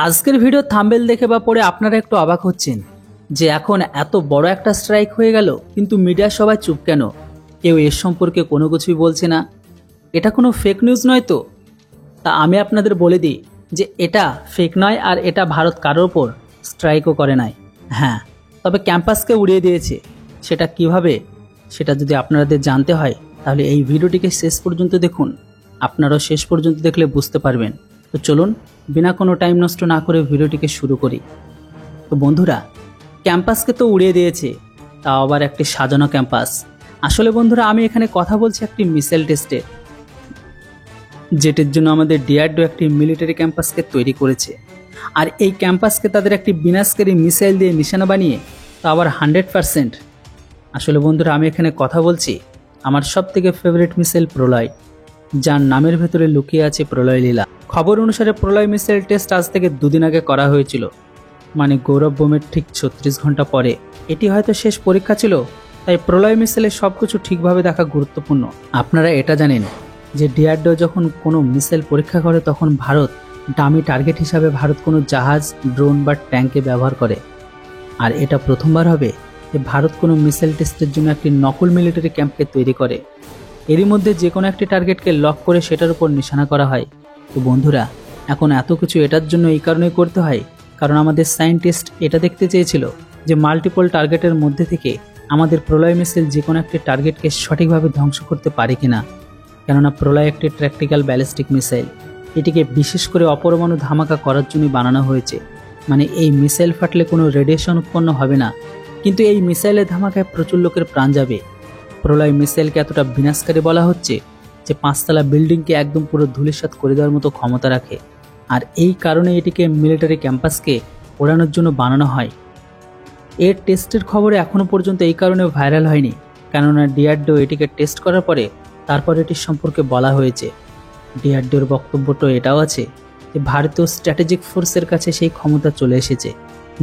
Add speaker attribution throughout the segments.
Speaker 1: আজকের video thumbnail দেখে বা পড়ে আপনারা একটু অবাক হচ্ছেন যে এখন এত বড় একটা স্ট্রাইক হয়ে গেল, কিন্তু মিডিয়া সবাই চুপ কেন? কেউ এর সম্পর্কে কোনো কিছুই বলছে না। এটা কোনো ফেক নিউজ নয় তো? তা আমি আপনাদের বলে দিই যে এটা ফেক নয়, আর এটা ভারত কারোর ওপর স্ট্রাইকও করে নাই। হ্যাঁ, তবে ক্যাম্পাসকে উড়িয়ে দিয়েছে। সেটা কিভাবে, সেটা যদি আপনাদের জানতে হয় তাহলে এই ভিডিওটিকে শেষ পর্যন্ত দেখুন। আপনারাও শেষ পর্যন্ত দেখলে বুঝতে পারবেন। তো চলুন বিনা কোনো টাইম নষ্ট না করে ভিডিওটিকে শুরু করি। তো বন্ধুরা, ক্যাম্পাসকে তো উড়িয়ে দিয়েছে, তাও আবার একটি সাজানো ক্যাম্পাস। আসলে বন্ধুরা, আমি এখানে কথা বলছি একটি মিসাইল টেস্টে, যেটির জন্য আমাদের ডিআরডিও একটি মিলিটারি ক্যাম্পাসকে তৈরি করেছে। আর এই ক্যাম্পাসকে তাদের একটি বিনাশকারী মিসাইল দিয়ে নিশানা বানিয়ে, তা আবার 100%। আসলে বন্ধুরা, আমি এখানে কথা বলছি আমার সবথেকে ফেভারিট মিসাইল প্রলয়, যার নামের ভেতরে লুকিয়ে আছে প্রলয় লীলা। খবর অনুসারে প্রলয় মিসাইল টেস্ট আজ থেকে দুদিন আগে করা হয়েছিল, মানে গৌরব বোমের ঠিক 36 ঘন্টা পরে। এটি হয়তো শেষ পরীক্ষা ছিল, তাই প্রলয় মিসাইলের সব কিছু ঠিকভাবে দেখা গুরুত্বপূর্ণ। আপনারা এটা জানেন যে ডিআরডিও যখন কোনো মিসাইল পরীক্ষা করে তখন ভারত ডামি টার্গেট হিসাবে কোনো জাহাজ, ড্রোন বা ট্যাঙ্কে ব্যবহার করে। আর এটা প্রথমবার হবে যে ভারত কোনো মিসাইল টেস্টের জন্য একটি নকল মিলিটারি ক্যাম্পকে তৈরি করে। এরই মধ্যে যে কোনো একটি টার্গেটকে লক করে সেটার উপর নিশানা করা হয়। তো বন্ধুরা, এখন এত কিছু এটার জন্য এই কারণেই করতে হয় কারণ আমাদের সায়েন্টিস্ট এটা দেখতে চেয়েছিল যে মাল্টিপল টার্গেটের মধ্যে থেকে আমাদের প্রলয় মিসাইল যে কোনো একটি টার্গেটকে সঠিকভাবে ধ্বংস করতে পারে কিনা। কেননা প্রলয় একটি ট্র্যাকটিক্যাল ব্যালিস্টিক মিসাইল। এটিকে বিশেষ করে অপরমাণু ধামাকা করার জন্য বানানো হয়েছে। মানে এই মিসাইল ফাটলে কোনো রেডিয়েশন উৎপন্ন হবে না, কিন্তু এই মিসাইলের ধামাকায় প্রচুর লোকের প্রাণ যাবে। প্রলয় মিসাইলকে এতটা বিনাশকারী বলা হচ্ছে যে 5তলা বিল্ডিংকে একদম পুরো ধূলিসাৎ করে দেওয়ার মতো ক্ষমতা রাখে। আর এই কারণে এটিকে মিলিটারি ক্যাম্পাসকে ওড়ানোর জন্য বানানো হয়। এর টেস্টের খবরে এখনও পর্যন্ত এই কারণে ভাইরাল হয়নি, কেননা ডিআরডিও এটিকে টেস্ট করার পরে তারপর এটির সম্পর্কে বলা হয়েছে। ডিআরডিওর বক্তব্যটা এটাও আছে যে ভারতীয় স্ট্র্যাটেজিক ফোর্সের কাছে সেই ক্ষমতা চলে এসেছে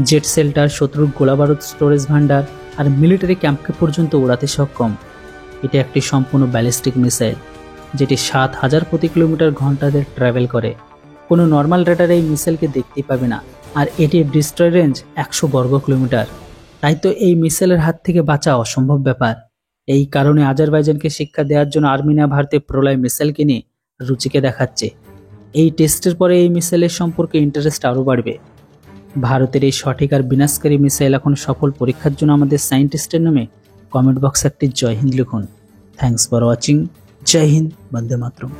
Speaker 1: জেট শেল্টার, শত্রুর গোলাবারুদ স্টোরেজ ভান্ডার আর মিলিটারি ক্যাম্পকে পর্যন্ত উড়াতে সক্ষম। এটা একটি সম্পূর্ণ ব্যালিস্টিক মিসাইল, যেটি 7000 প্রতি কিলোমিটার ঘন্টাতে ট্রাভেল করে। কোনো নর্মাল রেডার এই মিসাইলকে দেখতেই পাবে না। আর এটির ডিস্ট্রয় রেঞ্জ 100 বর্গ কিলোমিটার। তাই তো এই মিসাইলের হাত থেকে বাঁচা অসম্ভব ব্যাপার। এই কারণে আজারবাইজানকে শিক্ষা দেওয়ার জন্য আর্মেনিয়া ভারতে প্রলয় মিসাইলকে নিয়ে রুচিকে দেখাচ্ছে। এই টেস্টের পরে এই মিসাইলের সম্পর্কে ইন্টারেস্ট আরও বাড়বে। ভারতের এই সঠিক আর বিনাশকারী মিসাইল এখন সফল পরীক্ষার জন্য আমাদের সায়েন্টিস্টের নামে কমেন্ট বক্সে একটি জয় হিন্দ লিখুন। Thanks for watching. জয় হিন্দ, বন্দে মাতরম।